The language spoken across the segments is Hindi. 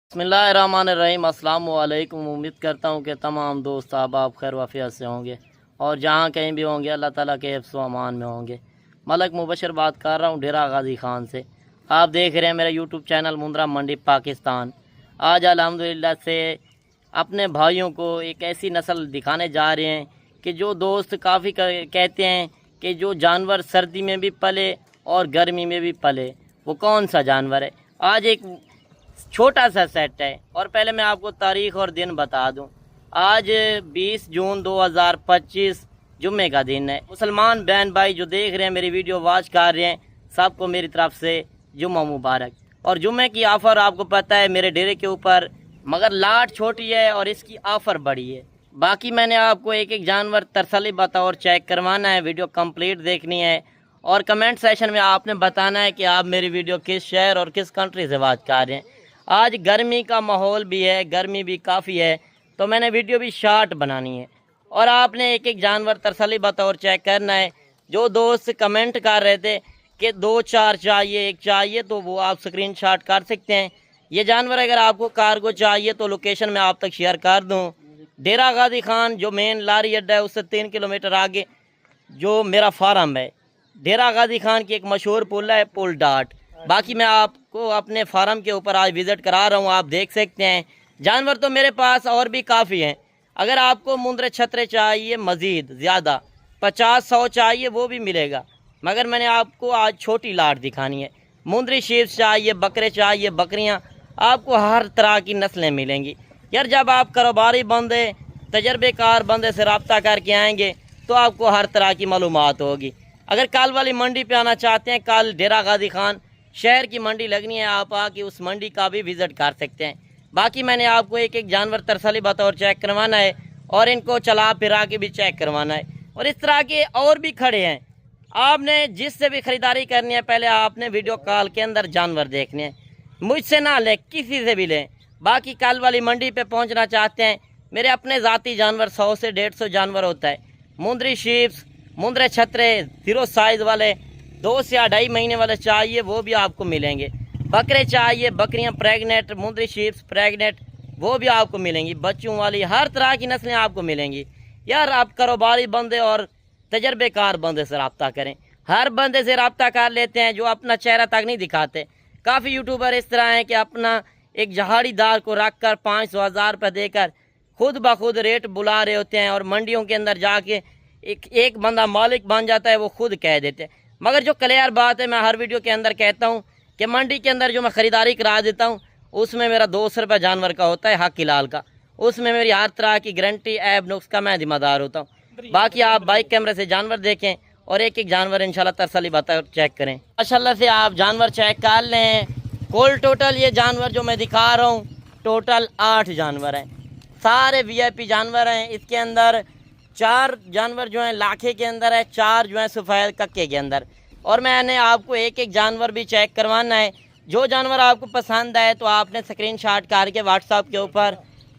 बिस्मिल्लाहिर्रहमानिर्रहीम। अस्सलामु अलैकुम। उम्मीद करता हूँ कि तमाम दोस्त आप खैर वाफियत से होंगे और जहाँ कहीं भी होंगे अल्लाह ताला के हिफ्ज़ व अमान में होंगे। मलक मुबशर बात कर रहा हूँ डेरा गाजी खान से। आप देख रहे हैं मेरा यूट्यूब चैनल मुंद्रा मंडी पाकिस्तान। आज अल्हम्दुलिल्लाह से अपने भाइयों को एक ऐसी नस्ल दिखाने जा रहे हैं कि जो दोस्त काफ़ी कहते हैं कि जो जानवर सर्दी में भी पले और गर्मी में भी पले, वो कौन सा जानवर है। आज एक छोटा सा सेट है और पहले मैं आपको तारीख और दिन बता दूं। आज 20 जून 2025 जुम्मे का दिन है। मुसलमान बहन भाई जो देख रहे हैं मेरी वीडियो वॉच कर रहे हैं, सबको मेरी तरफ से जुम्मा मुबारक। और जुम्मे की ऑफ़र आपको पता है मेरे डेरे के ऊपर, मगर लाट छोटी है और इसकी ऑफ़र बड़ी है। बाकी मैंने आपको एक एक जानवर तसल्ली बतौर चेक करवाना है, वीडियो कंप्लीट देखनी है और कमेंट सेशन में आपने बताना है कि आप मेरी वीडियो किस शहर और किस कंट्री से वॉच कर रहे हैं। आज गर्मी का माहौल भी है, गर्मी भी काफ़ी है, तो मैंने वीडियो भी शॉर्ट बनानी है और आपने एक एक जानवर तसल्ली बतौर चेक करना है। जो दोस्त कमेंट कर रहे थे कि 2-4 चाहिए, एक चाहिए, तो वो आप स्क्रीनशॉट कर सकते हैं। ये जानवर अगर आपको कार्गो चाहिए तो लोकेशन मैं आप तक शेयर कर दूँ। डेरा गाजी खान जो मेन लारी अड्डा है उससे 3 किलोमीटर आगे जो मेरा फार्म है, डेरा गाजी खान की एक मशहूर पुल है, पुल डाट। बाकी मैं आपको अपने फार्म के ऊपर आज विज़िट करा रहा हूँ, आप देख सकते हैं। जानवर तो मेरे पास और भी काफ़ी हैं। अगर आपको मुंद्रे छतरे चाहिए मज़ीद ज़्यादा 50-100 चाहिए वो भी मिलेगा, मगर मैंने आपको आज छोटी लाट दिखानी है। मुंद्री शीप चाहिए, बकरे चाहिए, बकरियाँ, आपको हर तरह की नस्लें मिलेंगी। यार जब आप कारोबारी बंदे, तजर्बेकार बंदे से रब्ता करके आएंगे तो आपको हर तरह की मालूमात होगी। अगर कल वाली मंडी पे आना चाहते हैं, कल डेरा गाजी खान शहर की मंडी लगनी है, आप आके उस मंडी का भी विज़िट कर सकते हैं। बाकी मैंने आपको एक एक जानवर तसल्ली बतौर चेक करवाना है और इनको चला फिरा के भी चेक करवाना है। और इस तरह के और भी खड़े हैं। आपने जिससे भी ख़रीदारी करनी है पहले आपने वीडियो कॉल के अंदर जानवर देखने हैं, मुझसे ना लें, किसी से भी लें। बाकी कल वाली मंडी पे पहुंचना चाहते हैं, मेरे अपने ज़ाती जानवर 100 से 150 जानवर होता है। मुंद्री शीप्स, मुंद्रे छतरे, 0 साइज़ वाले 2 से 2.5 महीने वाले चाहिए वो भी आपको मिलेंगे। बकरे चाहिए, बकरियां प्रेग्नेंट, मुंद्री शीप्स प्रेग्नेंट, वो भी आपको मिलेंगी। बच्चों वाली हर तरह की नस्लें आपको मिलेंगी। यार आप कारोबारी बंदे और तजर्बेकार बंदे से रब्ता करें। हर बंदे से रब्ता कर लेते हैं जो अपना चेहरा तक नहीं दिखाते। काफ़ी यूट्यूबर इस तरह हैं कि अपना एक जहाड़ीदार को रख कर 500-1000 रुपये देकर खुद ब खुद रेट बुला रहे होते हैं और मंडियों के अंदर जाके एक बंदा मालिक बन जाता है, वो खुद कह देते हैं। मगर जो क्लियर बात है, मैं हर वीडियो के अंदर कहता हूँ कि मंडी के अंदर जो मैं ख़रीदारी करा देता हूँ उसमें मेरा 200 रुपये जानवर का होता है, हक लाल का। उसमें मेरी हर तरह की गारंटी ऐब नुक्स का मैं जिम्मेदार होता हूँ। बाकी आप बाइक कैमरे से जानवर देखें और एक एक जानवर इंशाल्लाह तसल्ली बता चेक करें। माशाल्लाह से आप जानवर चेक कर लें। कुल टोटल ये जानवर जो मैं दिखा रहा हूँ टोटल 8 जानवर हैं, सारे VIP जानवर हैं। इसके अंदर 4 जानवर जो हैं लाखे के अंदर है, 4 जो हैं सफ़ेद कक्के के अंदर। और मैंने आपको एक एक जानवर भी चेक करवाना है। जो जानवर आपको पसंद आए तो आपने स्क्रीनशॉट करके व्हाट्सएप के ऊपर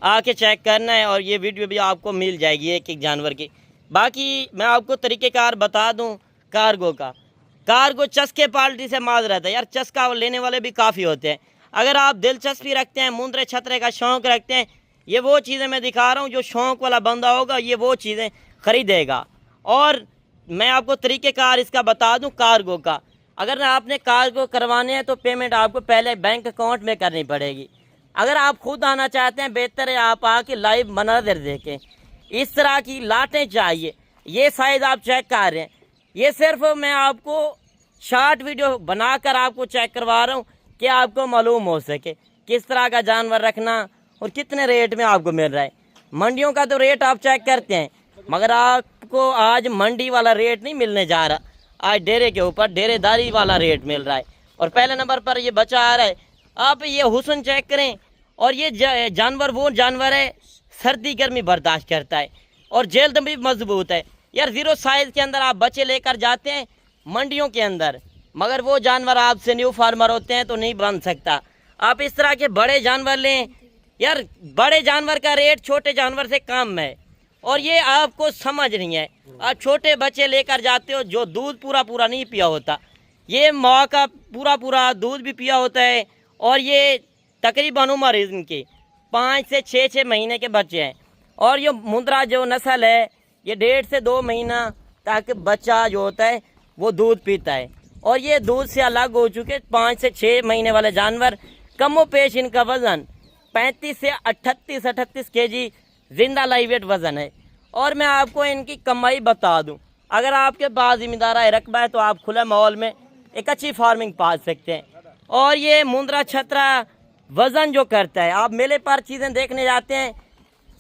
आके चेक करना है और ये वीडियो भी आपको मिल जाएगी एक एक जानवर की। बाकी मैं आपको तरीक़ेकार बता दूं कार्गो का। कार्गो चस्के पार्टी से माजरत है यार, चस्का लेने वाले भी काफ़ी होते हैं। अगर आप दिलचस्पी रखते हैं, मुंद्रे छतरे का शौक़ रखते हैं, ये वो चीज़ें मैं दिखा रहा हूँ जो शौक़ वाला बंदा होगा ये वो चीज़ें ख़रीदेगा। और मैं आपको तरीक़ेकार इसका बता दूं कार्गो का। अगर आपने कार्गो करवाने हैं तो पेमेंट आपको पहले बैंक अकाउंट में करनी पड़ेगी। अगर आप खुद आना चाहते हैं बेहतर है आप आके लाइव मनाज़र देखें। इस तरह की लाटें चाहिए। ये साइज़ आप चेक कर रहे हैं, ये सिर्फ मैं आपको शॉर्ट वीडियो बनाकर आपको चेक करवा रहा हूँ कि आपको मालूम हो सके किस तरह का जानवर रखना और कितने रेट में आपको मिल रहा है। मंडियों का तो रेट आप चेक करते हैं, मगर आपको आज मंडी वाला रेट नहीं मिलने जा रहा। आज डेरे के ऊपर डेरेदारी वाला रेट मिल रहा है। और पहले नंबर पर ये बच्चा आ रहा है। आप ये हुस्न चेक करें। और ये जानवर वो जानवर है सर्दी गर्मी बर्दाश्त करता है और जल्द भी मजबूत है। यार 0 साइज़ के अंदर आप बच्चे लेकर जाते हैं मंडियों के अंदर, मगर वो जानवर आपसे न्यू फार्मर होते हैं तो नहीं बन सकता। आप इस तरह के बड़े जानवर लें। यार बड़े जानवर का रेट छोटे जानवर से कम है और ये आपको समझ नहीं है। आप छोटे बच्चे लेकर जाते हो जो दूध पूरा नहीं पिया होता, ये माँ का पूरा दूध भी पिया होता है और ये तकरीबन उम्र इनकी 5 से 6 महीने के बच्चे हैं। और ये मुंद्रा जो नस्ल है ये 1.5 से 2 महीना तक बच्चा जो होता है वो दूध पीता है। और ये दूध से अलग हो चुके 5 से 6 महीने वाले जानवर। कमो पेश इनका वज़न 35 से 38 केजी जिंदा लाइव वेट वज़न है। और मैं आपको इनकी कमाई बता दूं, अगर आपके पास ज़िम्मेदार रकबा है तो आप खुले माहौल में एक अच्छी फार्मिंग पाल सकते हैं। और ये मुंद्रा छतरा वज़न जो करता है, आप मेले पर चीज़ें देखने जाते हैं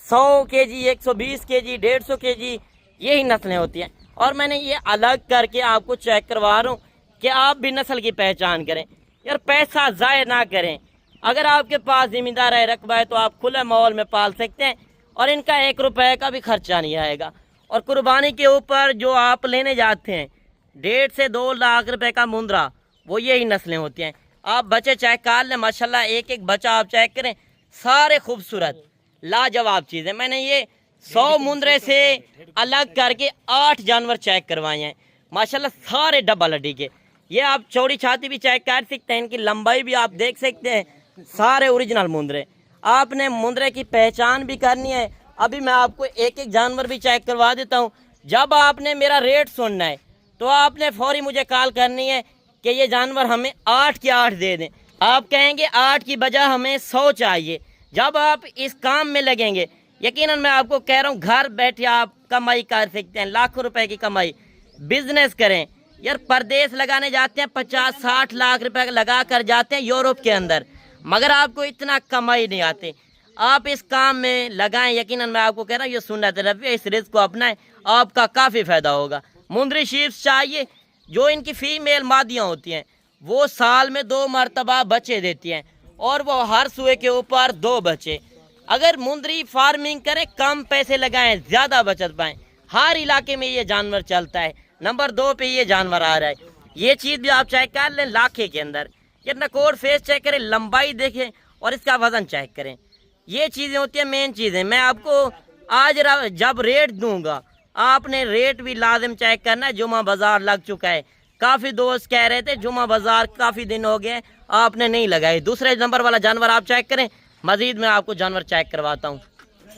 100 केजी, 120 केजी, 150 केजी, यही नस्लें होती हैं। और मैंने ये अलग करके आपको चेक करवा रहा हूँ कि आप भी नस्ल की पहचान करें। यार पैसा ज़ाया ना करें। अगर आपके पास ज़िम्मेदार रकबा है तो आप खुले माहौल में पाल सकते हैं और इनका 1 रुपए का भी खर्चा नहीं आएगा। और कुर्बानी के ऊपर जो आप लेने जाते हैं 1.5 से 2 लाख रुपए का मुंद्रा, वो यही नस्लें होती हैं। आप बच्चे चेक कर लें, माशाल्लाह एक एक बच्चा आप चेक करें, सारे खूबसूरत लाजवाब चीज़ें। मैंने ये 100 मुंद्रे से अलग करके 8 जानवर चेक करवाए हैं, माशाल्लाह सारे डबल हड्डी के। ये आप चौड़ी छाती भी चेक कर सकते हैं, इनकी लंबाई भी आप देख सकते हैं, सारे ओरिजिनल मुंद्रे। आपने मुंद्रे की पहचान भी करनी है। अभी मैं आपको एक एक जानवर भी चेक करवा देता हूँ। जब आपने मेरा रेट सुनना है तो आपने फौरी मुझे कॉल करनी है कि ये जानवर हमें 8 के 8 दे दें। आप कहेंगे 8 की बजाय हमें 100 चाहिए। जब आप इस काम में लगेंगे, यकीनन मैं आपको कह रहा हूँ घर बैठे आप कमाई कर सकते हैं, लाखों रुपए की कमाई। बिजनेस करें यार, परदेश लगाने जाते हैं 50-60 लाख रुपए लगा कर जाते हैं यूरोप के अंदर, मगर आपको इतना कमाई नहीं आते। आप इस काम में लगाएं, यकीनन मैं आपको कह रहा हूँ ये सुन्नत रवैया, इस रिस्क को अपनाएं, आपका काफ़ी फ़ायदा होगा। मुंद्री शीप्स चाहिए, जो इनकी फीमेल मादियाँ होती हैं वो साल में 2 मरतबा बच्चे देती हैं और वो हर सुए के ऊपर 2 बच्चे। अगर मुंद्री फार्मिंग करें, कम पैसे लगाएं, ज़्यादा बचत पाएं। हर इलाके में ये जानवर चलता है। नंबर 2 पे ये जानवर आ रहा है। ये चीज़ भी आप चेक कर लें, लाखे के अंदर। ये नकोर फेस चेक करें, लंबाई देखें और इसका वज़न चेक करें। ये चीज़ें होती हैं मेन चीज़ें। मैं आपको आज जब रेट दूंगा, आपने रेट भी लाजिम चेक करना है। जुमा बाज़ार लग चुका है, काफ़ी दोस्त कह रहे थे जुमा बाज़ार काफ़ी दिन हो गए आपने नहीं लगाई। दूसरे नंबर वाला जानवर आप चेक करें, मज़ीद मैं आपको जानवर चेक करवाता हूँ।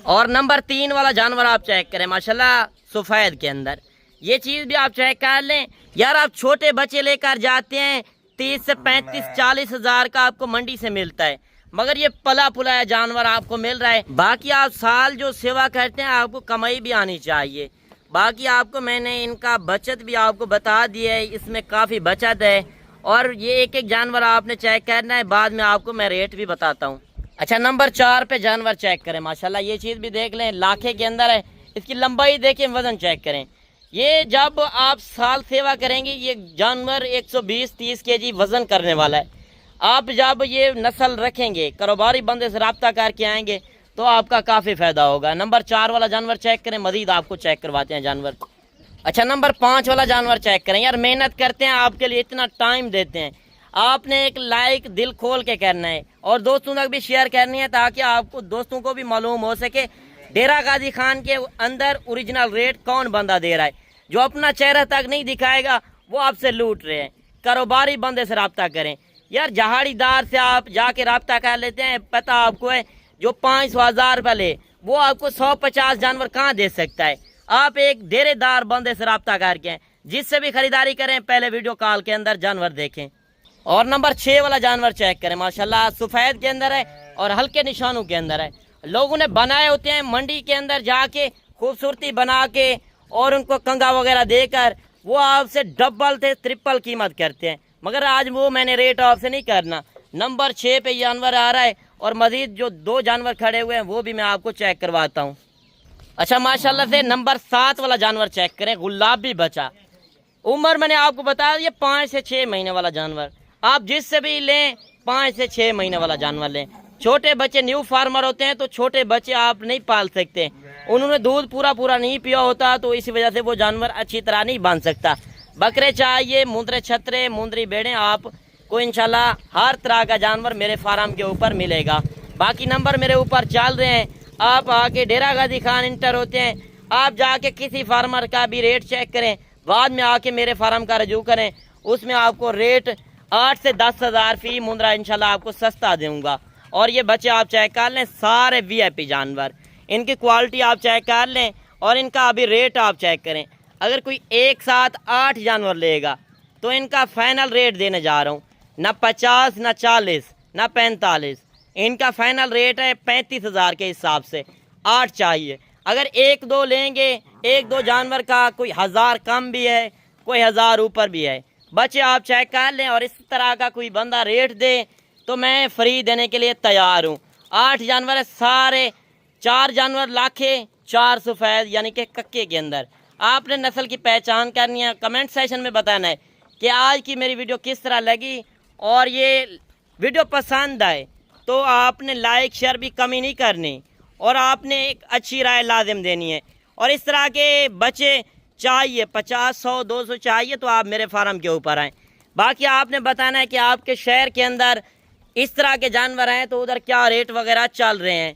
और नंबर 3 वाला जानवर आप चेक करें, माशाल्लाह सफ़ेद के अंदर। ये चीज़ भी आप चेक कर लें। यार आप छोटे बच्चे लेकर जाते हैं 30 से 35-40 हज़ार का आपको मंडी से मिलता है, मगर ये पला पुलाया जानवर आपको मिल रहा है। बाकी आप साल जो सेवा करते हैं आपको कमाई भी आनी चाहिए। बाकी आपको मैंने इनका बचत भी आपको बता दी है, इसमें काफ़ी बचत है। और ये एक एक जानवर आपने चेक करना है, बाद में आपको मैं रेट भी बताता हूँ। अच्छा, नंबर 4 पे जानवर चेक करें, माशाल्लाह ये चीज़ भी देख लें, लाखे के अंदर है। इसकी लंबाई देखें, वज़न चेक करें। ये जब आप साल सेवा करेंगे ये जानवर 120-30 केजी वज़न करने वाला है। आप जब ये नस्ल रखेंगे, कारोबारी बंदे से रब्ता करके आएंगे तो आपका काफ़ी फ़ायदा होगा। नंबर 4 वाला जानवर चेक करें, मज़ीद आपको चेक करवाते हैं जानवर। अच्छा, नंबर 5 वाला जानवर चेक करें। यार मेहनत करते हैं, आपके लिए इतना टाइम देते हैं, आपने एक लाइक दिल खोल के करना है और दोस्तों तक भी शेयर करनी है, ताकि आपको दोस्तों को भी मालूम हो सके डेरा गाजी खान के अंदर ओरिजिनल रेट कौन बंदा दे रहा है। जो अपना चेहरा तक नहीं दिखाएगा वो आपसे लूट रहे हैं। कारोबारी बंदे से रब्ता करें। यार जहाड़ीदार से आप जाके रब्ता कर लेते हैं, पता आपको है जो 500-1000 रुपये ले वो आपको 150 जानवर कहाँ दे सकता है। आप एक डेरेदार बंदे से रब्ता करके जिससे भी खरीदारी करें, पहले वीडियो कॉल के अंदर जानवर देखें। और नंबर 6 वाला जानवर चेक करें, माशाल्लाह सफ़ेद के अंदर है और हल्के निशानों के अंदर है। लोगों ने बनाए होते हैं मंडी के अंदर जाके खूबसूरती बना के और उनको कंगा वगैरह देकर वो आपसे डबल से ट्रिपल कीमत करते हैं, मगर आज वो मैंने रेट आपसे नहीं करना। नंबर 6 पे जानवर आ रहा है और मजीद जो 2 जानवर खड़े हुए हैं वो भी मैं आपको चेक करवाता हूँ। अच्छा, माशाल्लाह से नंबर 7 वाला जानवर चेक करें, गुलाबी बचा। उम्र मैंने आपको बताया ये 5 से 6 महीने वाला जानवर। आप जिससे भी लें 5 से 6 महीने वाला जानवर लें। छोटे बच्चे न्यू फार्मर होते हैं तो छोटे बच्चे आप नहीं पाल सकते, उन्होंने दूध पूरा नहीं पिया होता, तो इसी वजह से वो जानवर अच्छी तरह नहीं बांध सकता। बकरे चाहिए, मुंद्रे छतरे, मुंद्री बेड़े, आपको इंशाल्लाह हर तरह का जानवर मेरे फार्म के ऊपर मिलेगा। बाकी नंबर मेरे ऊपर चल रहे हैं, आप आके डेरा गाजी खान इंटर होते हैं, आप जाके किसी फार्मर का भी रेट चेक करें, बाद में आके मेरे फार्म का रजू करें, उसमें आपको रेट 8 से 10 हज़ार फी मुंद्रा इंशाल्लाह आपको सस्ता दूंगा। और ये बच्चे आप चेक कर लें, सारे VIP जानवर, इनकी क्वालिटी आप चेक कर लें और इनका अभी रेट आप चेक करें। अगर कोई एक साथ 8 जानवर लेगा तो इनका फाइनल रेट देने जा रहा हूँ, ना 50, ना 40, ना 45, इनका फाइनल रेट है 35,000 के हिसाब से। 8 चाहिए। अगर 1-2 लेंगे, 1-2 जानवर का कोई 1000 कम भी है, कोई 1000 ऊपर भी है। बच्चे आप चेक कर लें और इस तरह का कोई बंदा रेट दे तो मैं फ्री देने के लिए तैयार हूँ। 8 जानवर है सारे, 4 जानवर लाखे, 4 सफ़ेद यानी कि कक्के के अंदर। आपने नस्ल की पहचान करनी है, कमेंट सेशन में बताना है कि आज की मेरी वीडियो किस तरह लगी, और ये वीडियो पसंद आए तो आपने लाइक शेयर भी कमी नहीं करनी और आपने एक अच्छी राय लाजिम देनी है। और इस तरह के बच्चे चाहिए 50, 100, 200 चाहिए तो आप मेरे फार्म के ऊपर आएँ। बाकी आपने बताना है कि आपके शहर के अंदर इस तरह के जानवर हैं तो उधर क्या रेट वगैरह चल रहे हैं।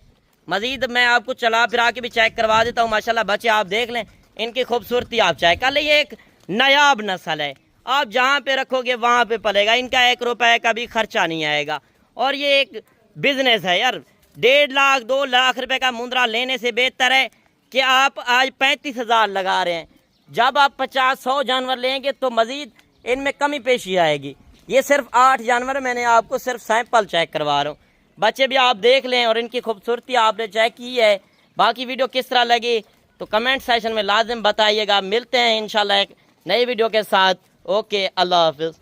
मज़ीद मैं आपको चला फिरा के भी चेक करवा देता हूँ। माशाल्लाह बच्चे आप देख लें, इनकी खूबसूरती आप चेक कर लें। ये एक नायाब नस्ल है, आप जहाँ पे रखोगे वहाँ पे पलेगा, इनका 1 रुपए का भी खर्चा नहीं आएगा। और ये एक बिजनेस है यार, 1.5 लाख 2 लाख रुपए का मुंद्रा लेने से बेहतर है कि आप आज 35,000 लगा रहे हैं। जब आप 50-100 जानवर लेंगे तो मज़ीद इनमें कमी पेशी आएगी। ये सिर्फ 8 जानवर मैंने आपको सिर्फ सैंपल चेक करवा रहा हूँ। बच्चे भी आप देख लें और इनकी खूबसूरती आपने चेक की है। बाकी वीडियो किस तरह लगी तो कमेंट सेशन में लाजिम बताइएगा। मिलते हैं इंशाल्लाह एक नई वीडियो के साथ। ओके, अल्लाह हाफिज़।